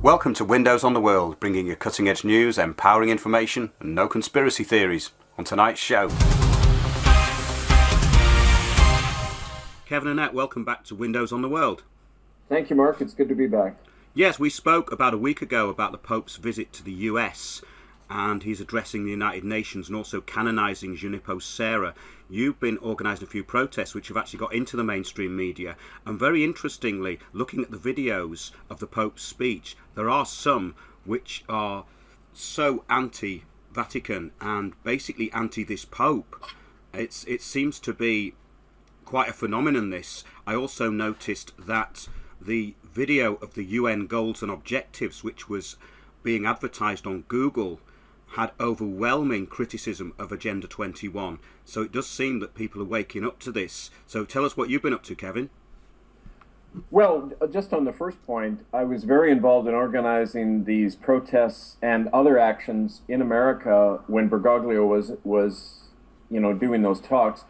Welcome to Windows on the World, bringing you cutting-edge news, empowering information, and no conspiracy theories. On tonight's show, Kevin and Annette, welcome back to Windows on the World. Thank you, Mark. It's good to be back. Yes, we spoke about a week ago about the Pope's visit to the US, and he's addressing the United Nations and also canonising Junipero Serra. You've been organising a few protests which have actually got into the mainstream media, and very interestingly, looking at the videos of the Pope's speech, there are some which are so anti-Vatican and basically anti this Pope. It seems to be quite a phenomenon, this. I also noticed that the video of the UN goals and objectives, which was being advertised on Google, had overwhelming criticism of Agenda 21. So it does seem that people are waking up to this. So tell us what you've been up to, Kevin. Well, just on the first point, I was very involved in organizing these protests and other actions in America when Bergoglio was doing those talks.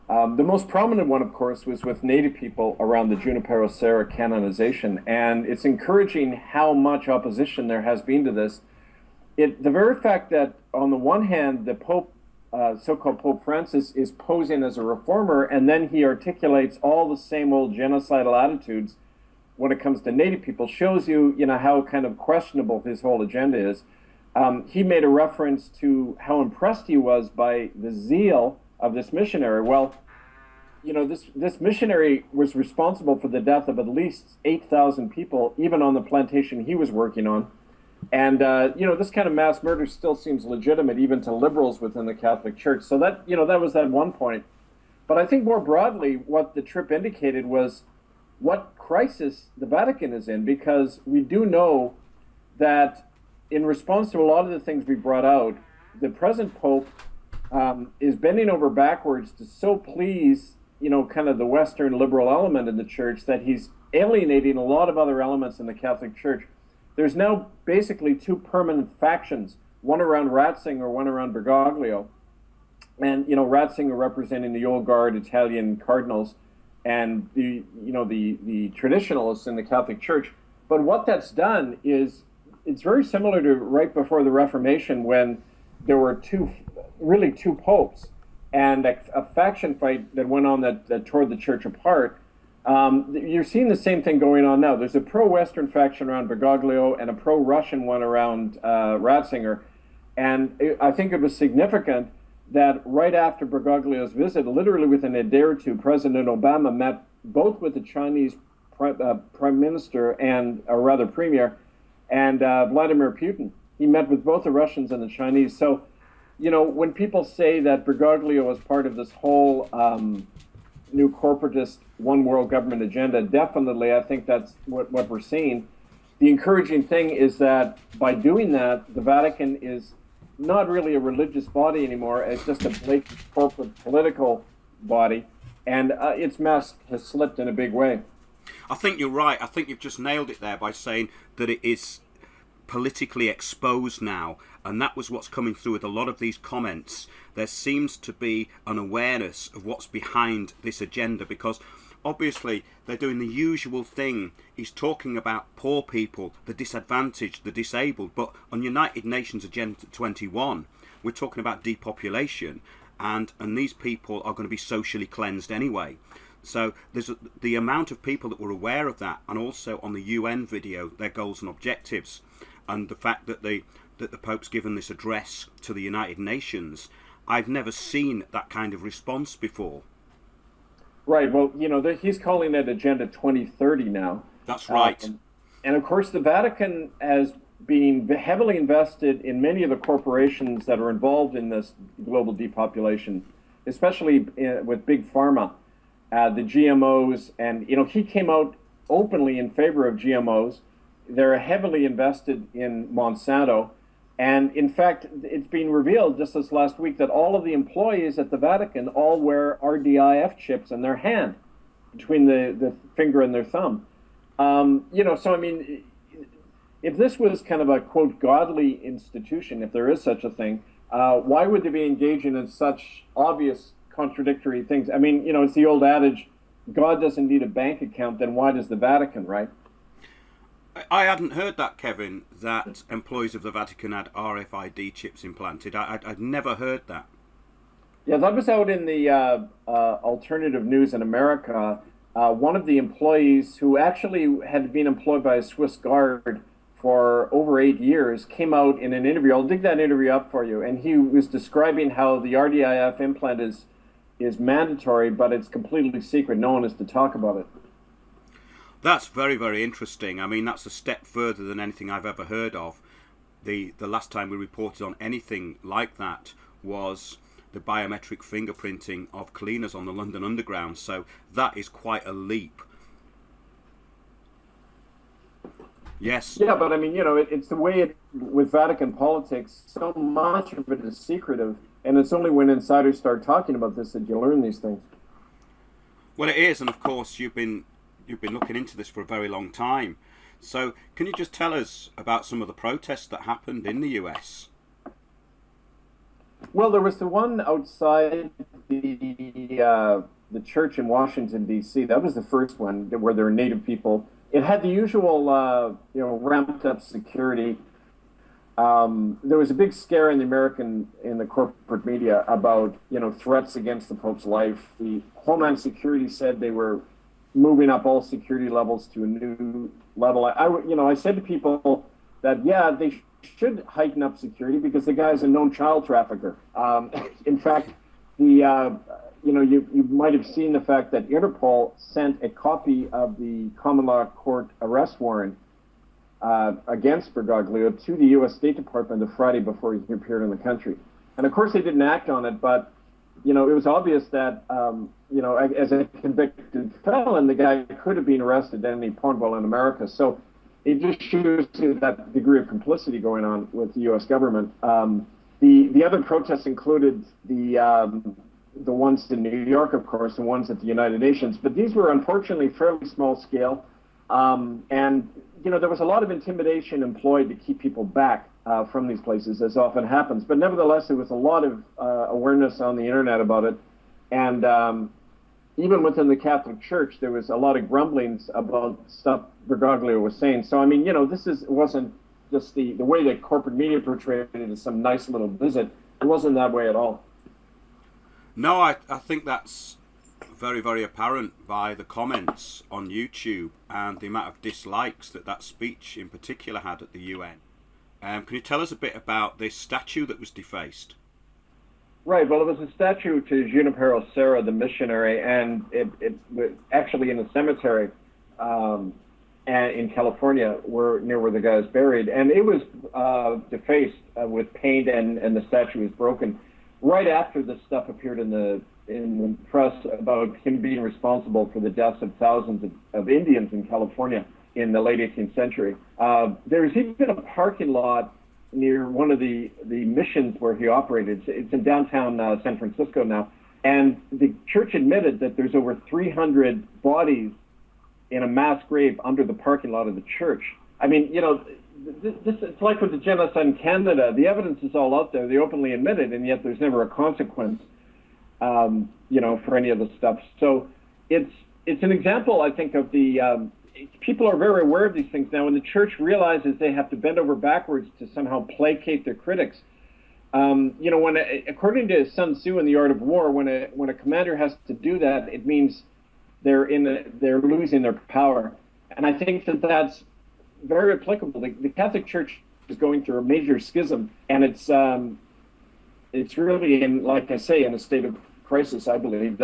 The most prominent one, of course, was with Native people around the Junipero Serra canonization, and it's encouraging how much opposition there has been to this. The very fact that, on the one hand, the Pope, so-called Pope Francis, is posing as a reformer, and then he articulates all the same old genocidal attitudes when it comes to Native people, shows you, how kind of questionable his whole agenda is. He made a reference to how impressed he was by the zeal of this missionary. Well, this missionary was responsible for the death of at least 8,000 people, even on the plantation he was working on. And, this kind of mass murder still seems legitimate even to liberals within the Catholic Church. So that was that one point. But I think more broadly, what the trip indicated was what crisis the Vatican is in, because we do know that in response to a lot of the things we brought out, the present Pope is bending over backwards to so please, kind of the Western liberal element in the Church, that he's alienating a lot of other elements in the Catholic Church. There's now basically two permanent factions, one around Ratzinger, one around Bergoglio. And, Ratzinger representing the old guard Italian cardinals and the traditionalists in the Catholic Church. But what that's done is, it's very similar to right before the Reformation, when there were two popes and a faction fight that went on that tore the church apart. You're seeing the same thing going on now. There's a pro-Western faction around Bergoglio and a pro-Russian one around Ratzinger. And I think it was significant that right after Bergoglio's visit, literally within a day or two, President Obama met both with the Chinese prime minister or rather premier, and Vladimir Putin. He met with both the Russians and the Chinese. So, when people say that Bergoglio is part of this whole new corporatist one world government agenda, definitely I think that's what we're seeing. The encouraging thing is that by doing that, the Vatican is not really a religious body anymore. It's just a blatant corporate political body, and its mask has slipped in a big way. I think you're right. I think you've just nailed it there by saying that it is politically exposed now, and that was what's coming through with a lot of these comments. There seems to be an awareness of what's behind this agenda, because obviously they're doing the usual thing. He's talking about poor people, the disadvantaged, the disabled, but on United Nations Agenda 21 we're talking about depopulation, and these people are going to be socially cleansed anyway. So there's the amount of people that were aware of that, and also on the UN video, their goals and objectives, and the fact that the Pope's given this address to the United Nations. I've never seen that kind of response before. Right. Well, he's calling it Agenda 2030 now. That's right. And of course, the Vatican has been heavily invested in many of the corporations that are involved in this global depopulation, especially with Big Pharma, the GMOs. And, he came out openly in favor of GMOs. They're heavily invested in Monsanto. And in fact, it's been revealed just this last week that all of the employees at the Vatican all wear RDIF chips in their hand, between the finger and their thumb. So I mean, if this was kind of a, quote, godly institution, if there is such a thing, why would they be engaging in such obvious contradictory things? I mean, it's the old adage, God doesn't need a bank account, then why does the Vatican, right? I hadn't heard that, Kevin, that employees of the Vatican had RFID chips implanted. I'd never heard that. Yeah, that was out in the alternative news in America. One of the employees who actually had been employed by a Swiss guard for over 8 years came out in an interview. I'll dig that interview up for you. And he was describing how the RDIF implant is mandatory, but it's completely secret. No one is to talk about it. That's very, very interesting. I mean, that's a step further than anything I've ever heard of. The last time we reported on anything like that was the biometric fingerprinting of cleaners on the London Underground. So that is quite a leap. Yes. Yeah, but I mean, it's the way with Vatican politics, so much of it is secretive, and it's only when insiders start talking about this that you learn these things. Well, it is, and of course you've been looking into this for a very long time. So can you just tell us about some of the protests that happened in the US? Well, there was the one outside the church in Washington, D.C. That was the first one where there were Native people. It had the usual, ramped up security. There was a big scare in the corporate media about, threats against the Pope's life. The Homeland Security said they were moving up all security levels to a new level. I said to people that, yeah, they should heighten up security because the guy's a known child trafficker. In fact, you might have seen the fact that Interpol sent a copy of the common law court arrest warrant against Bergoglio to the U.S. State Department the Friday before he appeared in the country. And of course, they didn't act on it, but it was obvious that as a convicted felon, the guy could have been arrested at any point while in America. So it just shows you that degree of complicity going on with the U.S. government. The other protests included the ones in New York, of course, and ones at the United Nations. But these were unfortunately fairly small scale. And there was a lot of intimidation employed to keep people back from these places, as often happens. But nevertheless, there was a lot of awareness on the internet about it. And even within the Catholic Church, there was a lot of grumblings about stuff Bergoglio was saying. So, I mean, it wasn't just the way that corporate media portrayed it as some nice little visit. It wasn't that way at all. No, I think that's very, very apparent by the comments on YouTube and the amount of dislikes that speech in particular had at the UN. Can you tell us a bit about this statue that was defaced? Right. Well, it was a statue to Junipero Serra, the missionary, and it was actually in a cemetery in California, near where the guy is buried, and it was defaced with paint, and the statue was broken right after this stuff appeared in the press about him being responsible for the deaths of thousands of Indians in California in the late 18th century. There's even a parking lot near one of the missions where he operated. It's in downtown San Francisco now. And the church admitted that there's over 300 bodies in a mass grave under the parking lot of the church. I mean, it's like with the genocide in Canada. The evidence is all out there. They openly admit it, and yet there's never a consequence, for any of the stuff. So it's an example, I think, of the people are very aware of these things now. When the church realizes they have to bend over backwards to somehow placate their critics, according to Sun Tzu in The Art of War, when a commander has to do that, it means they're losing their power. And I think that's very applicable. The Catholic Church is going through a major schism, and it's really like I say, in a state of crisis, I believe.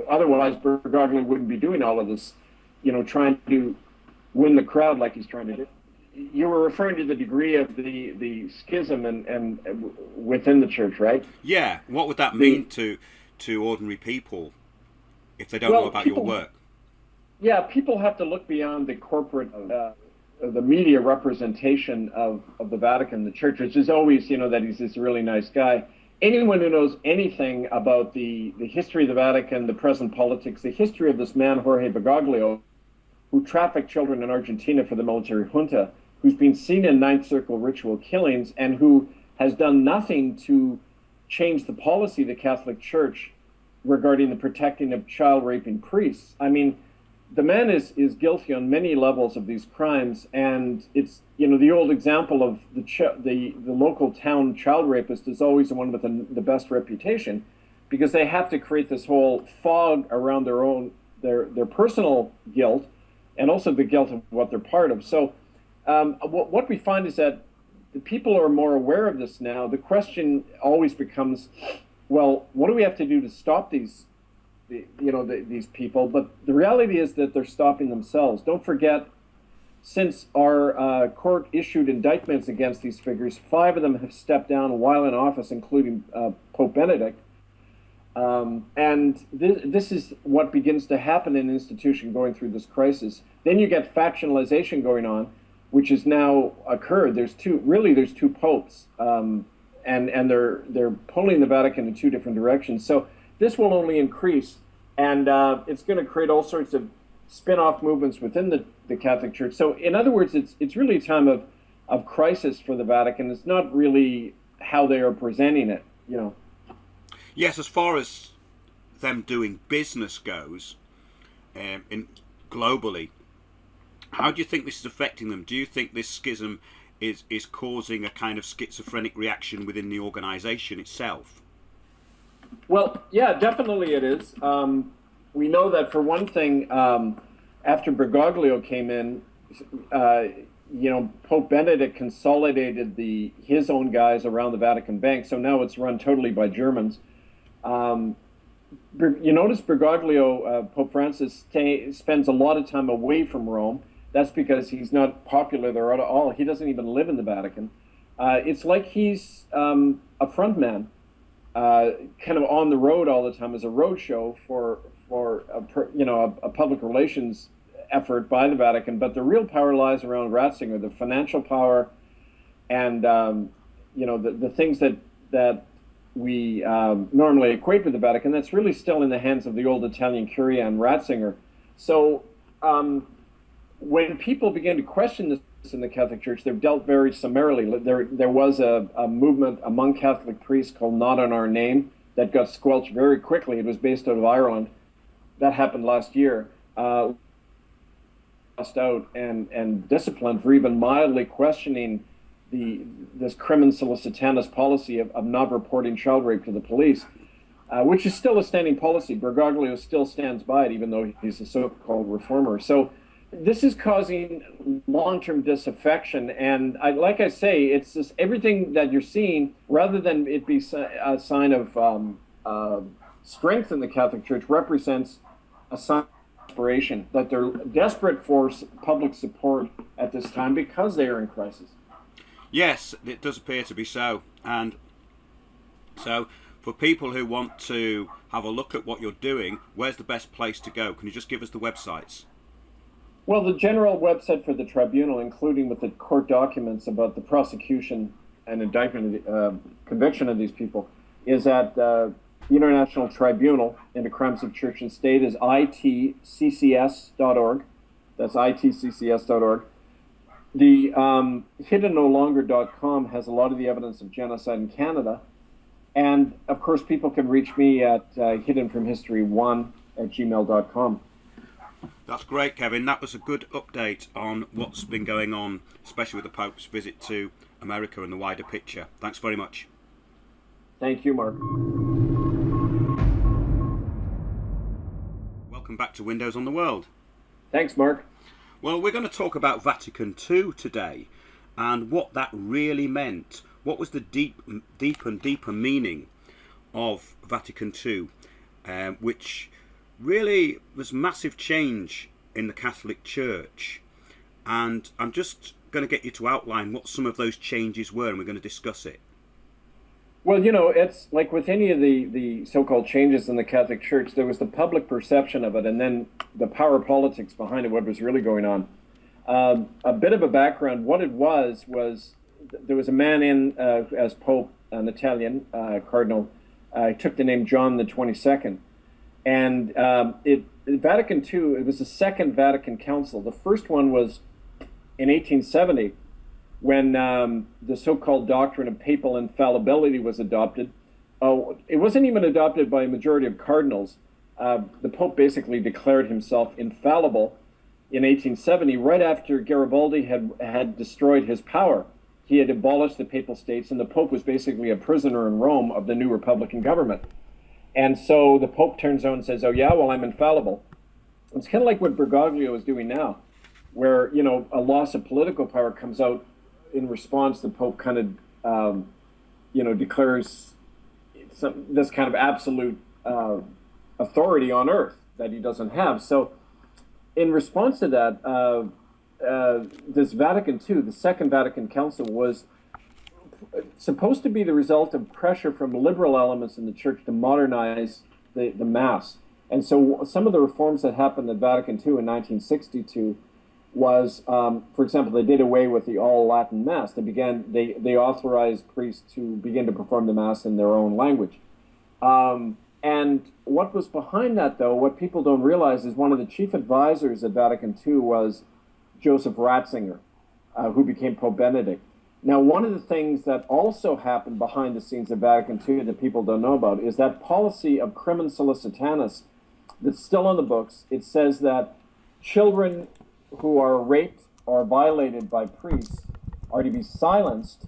Otherwise Bergoglio wouldn't be doing all of this, trying to win the crowd like he's trying to do. You were referring to the degree of the schism and within the church, right? Yeah. What would that mean to ordinary people if they don't know about your work? Yeah, people have to look beyond the corporate, the media representation of the Vatican, the church, which is always, that he's this really nice guy. Anyone who knows anything about the history of the Vatican, the present politics, the history of this man, Jorge Bergoglio, who trafficked children in Argentina for the military junta, who's been seen in Ninth Circle ritual killings, and who has done nothing to change the policy of the Catholic Church regarding the protecting of child raping priests. I mean, the man is guilty on many levels of these crimes, and it's, you know, the old example of the local town child rapist is always the one with the best reputation, because they have to create this whole fog around their personal guilt, and also the guilt of what they're part of. So what we find is that the people are more aware of this now. The question always becomes, well, what do we have to do to stop these people? But the reality is that they're stopping themselves. Don't forget, since our court issued indictments against these figures, 5 of them have stepped down while in office, including Pope Benedict. And this is what begins to happen in an institution going through this crisis. Then you get factionalization going on, which has now occurred. There's two popes, and they're pulling the Vatican in 2 different directions. So this will only increase, and it's going to create all sorts of spin-off movements within the Catholic Church. So in other words, it's really a time of crisis for the Vatican. It's not really how they are presenting it, you know. Yes, as far as them doing business goes, globally, how do you think this is affecting them? Do you think this schism is causing a kind of schizophrenic reaction within the organisation itself? Well, yeah, definitely it is. We know that, for one thing, after Bergoglio came in, Pope Benedict consolidated his own guys around the Vatican Bank, so now it's run totally by Germans. You notice Bergoglio, Pope Francis, spends a lot of time away from Rome. That's because he's not popular there at all. He doesn't even live in the Vatican. It's like he's a front man, kind of on the road all the time as a roadshow for a public relations effort by the Vatican. But the real power lies around Ratzinger, the financial power, and the things that we normally equate with the Vatican. That's really still in the hands of the old Italian Curia and Ratzinger. So when people begin to question this in the Catholic Church, they're dealt very summarily. There was a movement among Catholic priests called Not on Our Name that got squelched very quickly. It was based out of Ireland. That happened last year. Lost out and disciplined for even mildly questioning this crimen solicitanus policy of not reporting child rape to the police, which is still a standing policy. Bergoglio still stands by it, even though he's a so-called reformer. So this is causing long-term disaffection, and like I say, it's just everything that you're seeing, rather than it be a sign of strength in the Catholic Church, represents a sign of desperation, that they're desperate for public support at this time because they are in crisis. Yes, it does appear to be so. And so for people who want to have a look at what you're doing, where's the best place to go? Can you just give us the websites? Well, the general website for the tribunal, including with the court documents about the prosecution and indictment, conviction of these people, is at the International Tribunal into Crimes of Church and State, is itccs.org. That's itccs.org. The hiddennolonger.com has a lot of the evidence of genocide in Canada. And, of course, people can reach me at hiddenfromhistory1@gmail.com. That's great, Kevin. That was a good update on what's been going on, especially with the Pope's visit to America and the wider picture. Thanks very much. Thank you, Mark. Welcome back to Windows on the World. Thanks, Mark. Well, we're going to talk about Vatican II today and what that really meant. What was the deep and deeper meaning of Vatican II, which really was massive change in the Catholic Church. And I'm just going to get you to outline what some of those changes were, and we're going to discuss it. Well, it's like with any of the so-called changes in the Catholic Church, there was the public perception of it, and then the power politics behind it, what was really going on. A bit of a background, what it was there was a man in as Pope, an Italian cardinal, took the name John the 22nd. And Vatican II, it was the Second Vatican Council. The first one was in 1870, when the so-called doctrine of papal infallibility was adopted. Oh, it wasn't even adopted by a majority of cardinals. The Pope basically declared himself infallible in 1870, right after Garibaldi had destroyed his power. He had abolished the Papal States, and the Pope was basically a prisoner in Rome of the new Republican government. And so the Pope turns around and says, "Oh yeah, well I'm infallible." It's kind of like what Bergoglio is doing now, where a loss of political power comes out in response. The Pope kind of declares this kind of absolute authority on earth that he doesn't have. So in response to that, this Vatican II, the Second Vatican Council, was supposed to be the result of pressure from liberal elements in the church to modernize the Mass. And so some of the reforms that happened at Vatican II in 1962 was, for example, they did away with the all-Latin Mass. They authorized priests to begin to perform the Mass in their own language. And what was behind that, though, what people don't realize is one of the chief advisors at Vatican II was Joseph Ratzinger, who became Pope Benedict. Now, one of the things that also happened behind the scenes at Vatican II that people don't know about is that policy of crimen solicitanus that's still on the books. It says that children who are raped or violated by priests are to be silenced,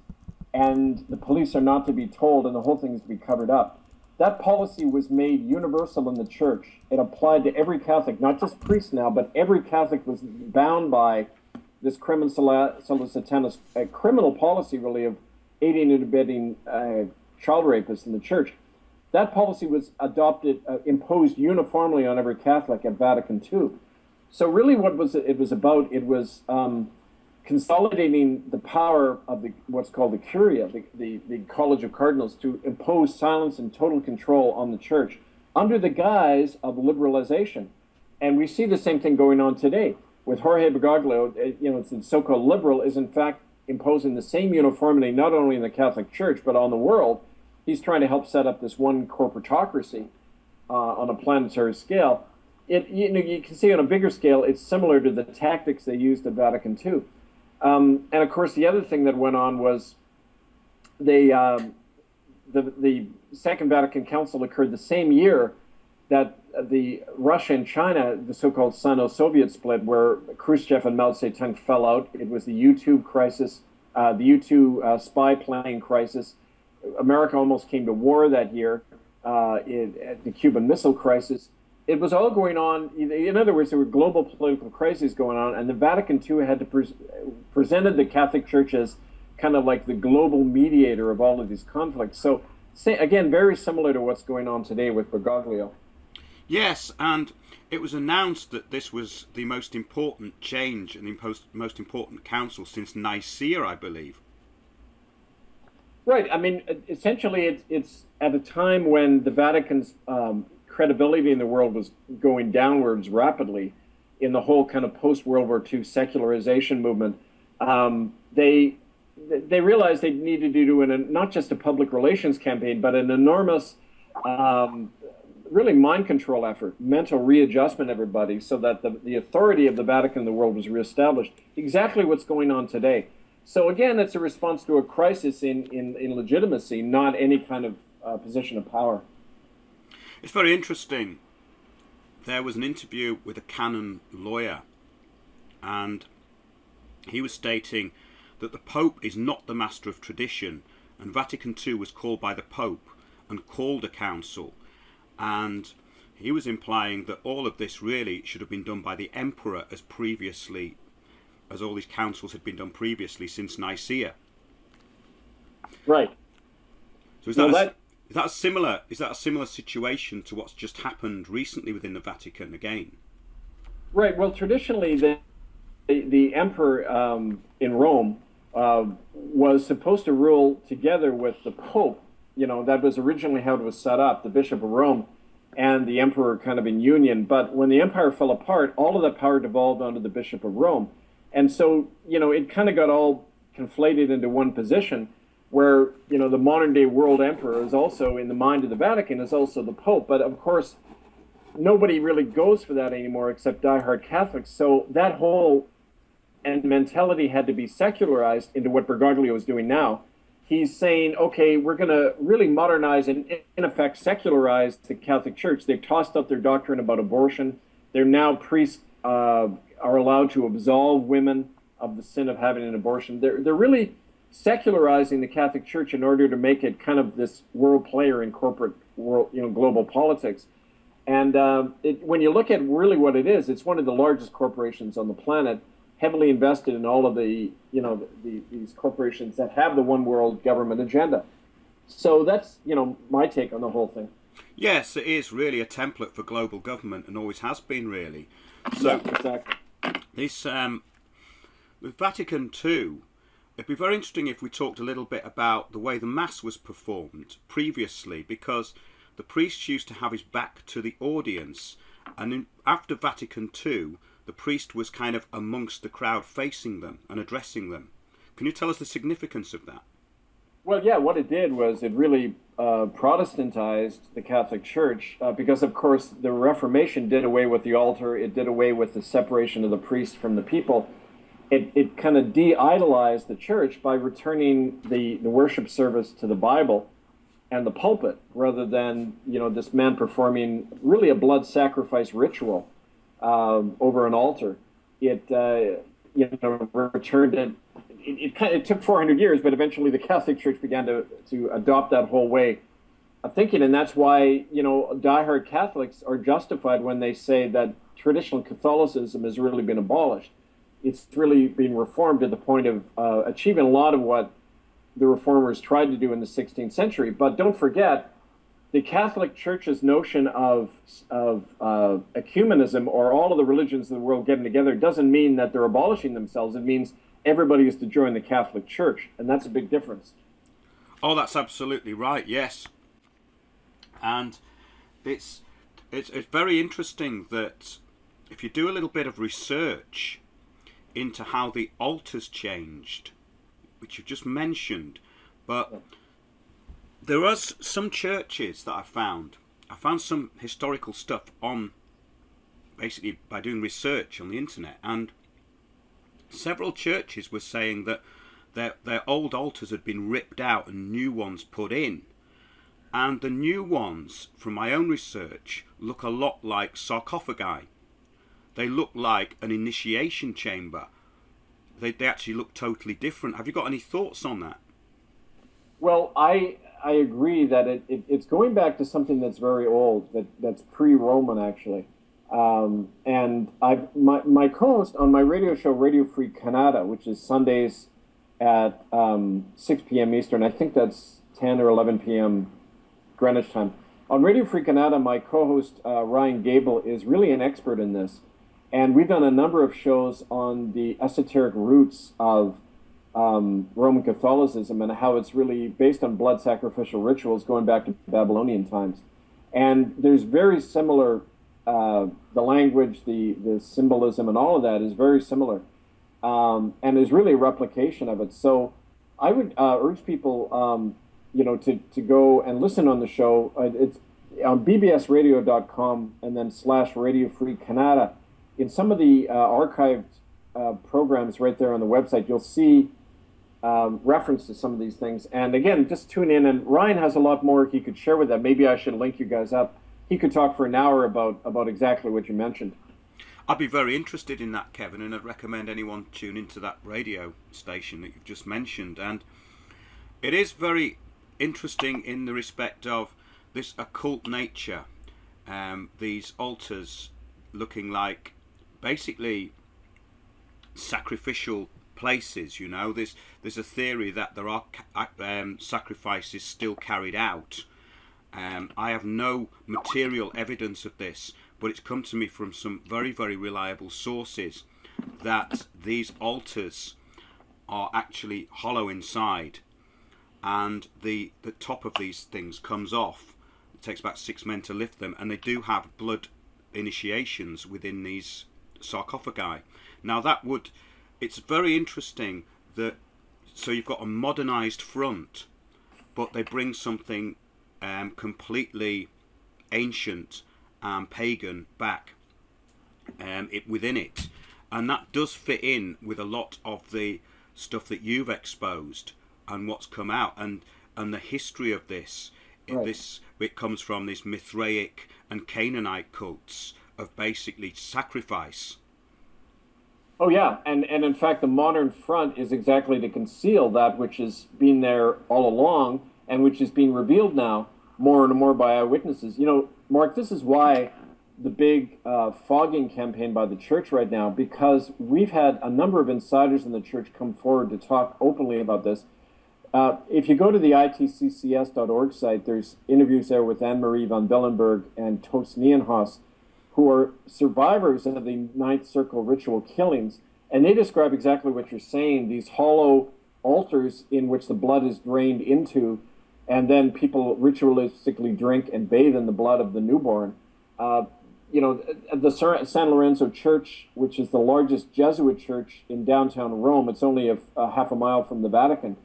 and the police are not to be told, and the whole thing is to be covered up. That policy was made universal in the church. It applied to every Catholic, not just priests now, but every Catholic was bound by this crimen solicitanus, a criminal policy, really, of aiding and abetting child rapists in the church. That policy was adopted, imposed uniformly on every Catholic at Vatican II. So really what it was about, it was consolidating the power of what's called the Curia, the College of Cardinals, to impose silence and total control on the church under the guise of liberalization. And we see the same thing going on today with Jorge Bergoglio. The so-called liberal is in fact imposing the same uniformity not only in the Catholic Church but on the world. He's trying to help set up this one corporatocracy on a planetary scale. You can see on a bigger scale, it's similar to the tactics they used at Vatican II. And of course, the other thing that went on was the Second Vatican Council occurred the same year that the Russia and China, the so-called Sino-Soviet split, where Khrushchev and Mao Zedong fell out. It was the U-2 crisis, the U-2 spy plane crisis. America almost came to war that year, the Cuban Missile Crisis. It was all going on. In other words, there were global political crises going on, and the Vatican II had to presented the Catholic Church as kind of like the global mediator of all of these conflicts. So, again, very similar to what's going on today with Bergoglio. Yes, and it was announced that this was the most important change and the most important council since Nicaea, I believe. Right. I mean, essentially, it's at a time when the Vatican's credibility in the world was going downwards rapidly in the whole kind of post-World War II secularization movement. They realized they needed to do not just a public relations campaign, but an enormous really mind control effort, mental readjustment, everybody, so that the authority of the Vatican in the world was reestablished. Exactly what's going on today. So again, it's a response to a crisis in legitimacy, not any kind of position of power. It's very interesting. There was an interview with a canon lawyer, and he was stating that the Pope is not the master of tradition, and Vatican II was called by the Pope and called a council. And he was implying that all of this really should have been done by the Emperor as all these councils had been done previously since Nicaea. Right. So is that a similar situation to what's just happened recently within the Vatican again? Right. Well, traditionally, the Emperor in Rome was supposed to rule together with the Pope. That was originally how it was set up, the Bishop of Rome and the Emperor kind of in union. But when the empire fell apart, all of that power devolved onto the Bishop of Rome. And so, it kind of got all conflated into one position where, the modern day world emperor is also, in the mind of the Vatican, is also the Pope. But of course, nobody really goes for that anymore except diehard Catholics. So that whole mentality had to be secularized into what Bergoglio is doing now. he's saying, okay, we're going to really modernize and, in effect, secularize the Catholic Church. They've tossed out their doctrine about abortion. They're now priests are allowed to absolve women of the sin of having an abortion. They're really secularizing the Catholic Church in order to make it kind of this world player in corporate world, global politics. And when you look at really what it is, it's one of the largest corporations on the planet, heavily invested in all of these corporations that have the one world government agenda. So that's, my take on the whole thing. Yes, it is really a template for global government and always has been, really. So, yeah, exactly. This, with Vatican II, it'd be very interesting if we talked a little bit about the way the Mass was performed previously, because the priest used to have his back to the audience, and after Vatican II, the priest was kind of amongst the crowd, facing them and addressing them. Can you tell us the significance of that? Well, yeah, what it did was it really Protestantized the Catholic Church because, of course, the Reformation did away with the altar. It did away with the separation of the priest from the people. It kind of de-idolized the church by returning the worship service to the Bible and the pulpit, rather than this man performing really a blood sacrifice ritual over an altar. It returned it. It took 400 years, but eventually the Catholic Church began to adopt that whole way of thinking, and that's why diehard Catholics are justified when they say that traditional Catholicism has really been abolished. It's really been reformed to the point of achieving a lot of what the reformers tried to do in the 16th century. But don't forget, the Catholic Church's notion of ecumenism, or all of the religions of the world getting together, doesn't mean that they're abolishing themselves. It means everybody is to join the Catholic Church, and that's a big difference. Oh, that's absolutely right, yes. And it's very interesting that if you do a little bit of research into how the altars changed, which you've just mentioned, but there are some churches that I found some historical stuff on, basically by doing research on the internet, and several churches were saying that their old altars had been ripped out and new ones put in. And the new ones, from my own research, look a lot like sarcophagi. They look like an initiation chamber. They actually look totally different. Have you got any thoughts on that? Well, I agree that it's going back to something that's very old, that's pre-Roman, actually. And my co-host on my radio show, Radio Free Canada, which is Sundays at 6 p.m. Eastern, I think that's 10 or 11 p.m. Greenwich time. On Radio Free Canada, my co-host Ryan Gable is really an expert in this. And we've done a number of shows on the esoteric roots of Roman Catholicism and how it's really based on blood sacrificial rituals going back to Babylonian times. And there's very similar, the language, the symbolism, and all of that is very similar. And is really a replication of it. So I would urge people, to go and listen on the show. It's on bbsradio.com and then /Radio Free Canada. In some of the archived programs right there on the website, you'll see reference to some of these things. And again, just tune in. And Ryan has a lot more he could share with that. Maybe I should link you guys up. He could talk for an hour about exactly what you mentioned. I'd be very interested in that, Kevin, and I'd recommend anyone tune into that radio station that you've just mentioned. And it is very interesting in the respect of this occult nature, these altars looking like basically sacrificial places. There's a theory that there are sacrifices still carried out. I have no material evidence of this, but it's come to me from some very, very reliable sources that these altars are actually hollow inside, and the top of these things comes off. It takes about 6 men to lift them, and they do have blood initiations within these sarcophagi. Now it's very interesting that, so you've got a modernized front, but they bring something completely ancient and pagan back within it, and that does fit in with a lot of the stuff that you've exposed. and what's come out, and the history of this. It comes from these Mithraic and Canaanite cults of basically sacrifice. Oh yeah, and in fact, the modern front is exactly to conceal that which has been there all along, and which is being revealed now more and more by eyewitnesses. You know, Mark, this is why the big fogging campaign by the church right now, because we've had a number of insiders in the church come forward to talk openly about this. If you go to the itccs.org site, there's interviews there with Anne-Marie van Bellenberg and Toos Nienhaus, who are survivors of the Ninth Circle ritual killings, and they describe exactly what you're saying, these hollow altars in which the blood is drained into, and then people ritualistically drink and bathe in the blood of the newborn. You know, the San Lorenzo Church, which is the largest Jesuit church in downtown Rome, it's only a half a mile from the Vatican,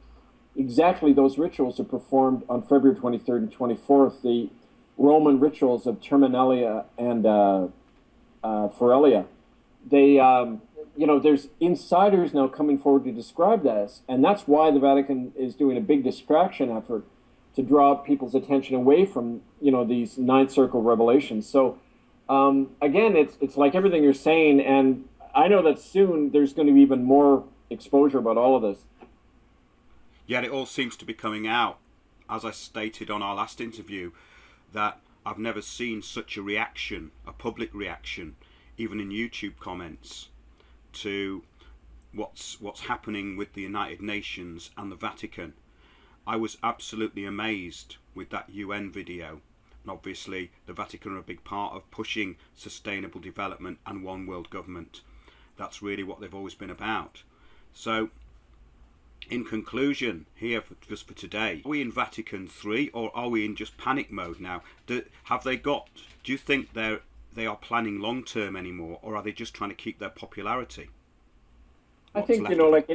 exactly those rituals are performed on February 23rd and 24th. The Roman rituals of Terminalia and Feria. They, you know, there's insiders now coming forward to describe this, and that's why the Vatican is doing a big distraction effort to draw people's attention away from, you know, these Ninth Circle revelations. So, again, it's like everything you're saying, and I know that soon there's going to be even more exposure about all of this. Yet it all seems to be coming out, as I stated on our last interview, that I've never seen such a reaction, a public reaction, even in YouTube comments, to what's happening with the United Nations and the Vatican. I was absolutely amazed with that UN video, and obviously the Vatican are a big part of pushing sustainable development and one world government. That's really what they've always been about. So, in conclusion, here just for today, are we in Vatican III, or are we in just panic mode now? Do you think they are planning long term anymore, or are they just trying to keep their popularity? I think, you know, like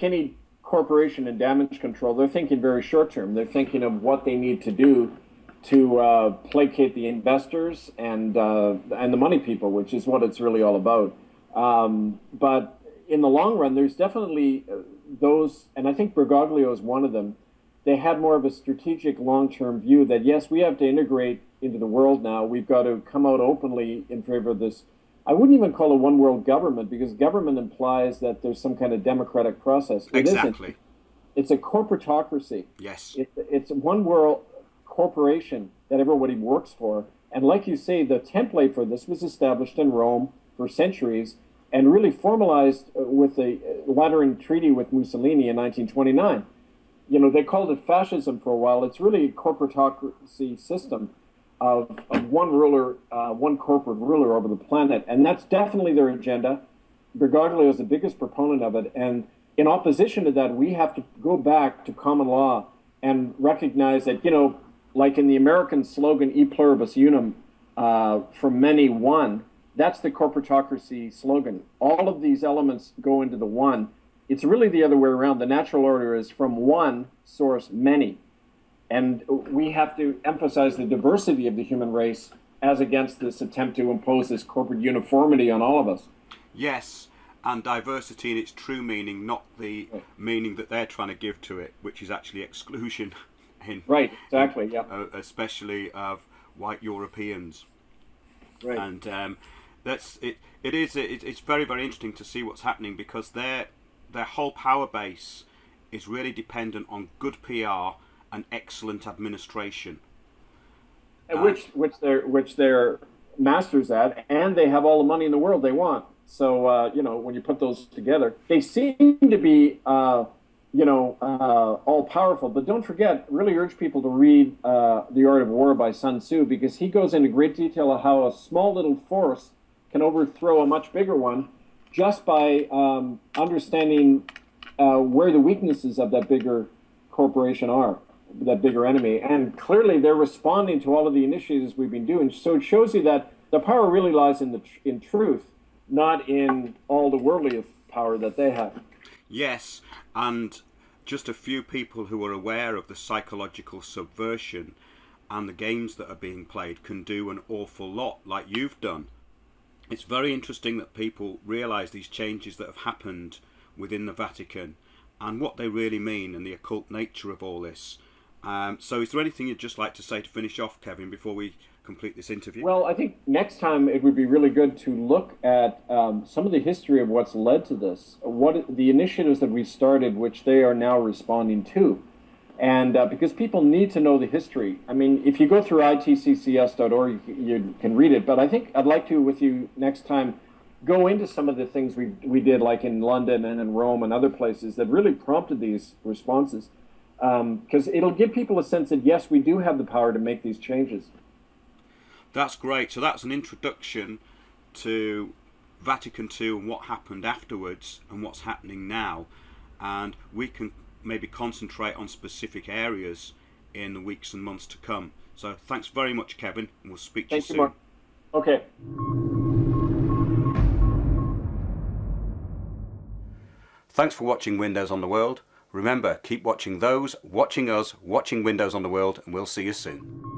any corporation in damage control, they're thinking very short term. They're thinking of what they need to do to placate the investors and the money people, which is what it's really all about. But in the long run, there's definitely those, and I think Bergoglio is one of them. They had more of a strategic long-term view that, yes, we have to integrate into the world now. We've got to come out openly in favor of this. I wouldn't even call it one world government, because government implies that there's some kind of democratic process. It exactly. Isn't. It's a corporatocracy. Yes. It's one world corporation that everybody works for. And like you say, the template for this was established in Rome for centuries, and really formalized with the Lateran Treaty with Mussolini in 1929. You know, they called it fascism for a while. It's really a corporatocracy system of one ruler, one corporate ruler over the planet. And that's definitely their agenda. Bergoglio is the biggest proponent of it. And in opposition to that, we have to go back to common law and recognize that, you know, like in the American slogan, E pluribus unum, from many one, that's the corporatocracy slogan. All of these elements go into the one. It's really the other way around. The natural order is from one source, many. And we have to emphasize the diversity of the human race as against this attempt to impose this corporate uniformity on all of us. Yes, and diversity in its true meaning, not the meaning that they're trying to give to it, which is actually exclusion. Right, exactly, yeah. Especially of white Europeans. Right. And it's very, very interesting to see what's happening, because their whole power base is really dependent on good PR and excellent administration, and which they're masters at, and they have all the money in the world they want. So you know, when you put those together, they seem to be all powerful. But don't forget, really urge people to read The Art of War by Sun Tzu, because he goes into great detail of how a small little force can overthrow a much bigger one just by understanding where the weaknesses of that bigger corporation are, that bigger enemy. And clearly they're responding to all of the initiatives we've been doing. So it shows you that the power really lies in truth, not in all the worldly power that they have. Yes, and just a few people who are aware of the psychological subversion and the games that are being played can do an awful lot, like you've done. It's very interesting that people realise these changes that have happened within the Vatican, and what they really mean and the occult nature of all this. So is there anything you'd just like to say to finish off, Kevin, before we complete this interview? Well, I think next time it would be really good to look at some of the history of what's led to this, what the initiatives that we started, which they are now responding to. And because people need to know the history. I mean, if you go through itccs.org, you can read it. But I think I'd like to, with you next time, go into some of the things we did, like in London and in Rome and other places, that really prompted these responses. Because it'll give people a sense that, yes, we do have the power to make these changes. That's great. So that's an introduction to Vatican II and what happened afterwards and what's happening now. And we can maybe concentrate on specific areas in the weeks and months to come. So thanks very much, Kevin, and we'll speak to you soon. Mark. Okay. Thanks for watching Windows on the World. Remember, keep watching those, watching us, watching Windows on the World, and we'll see you soon.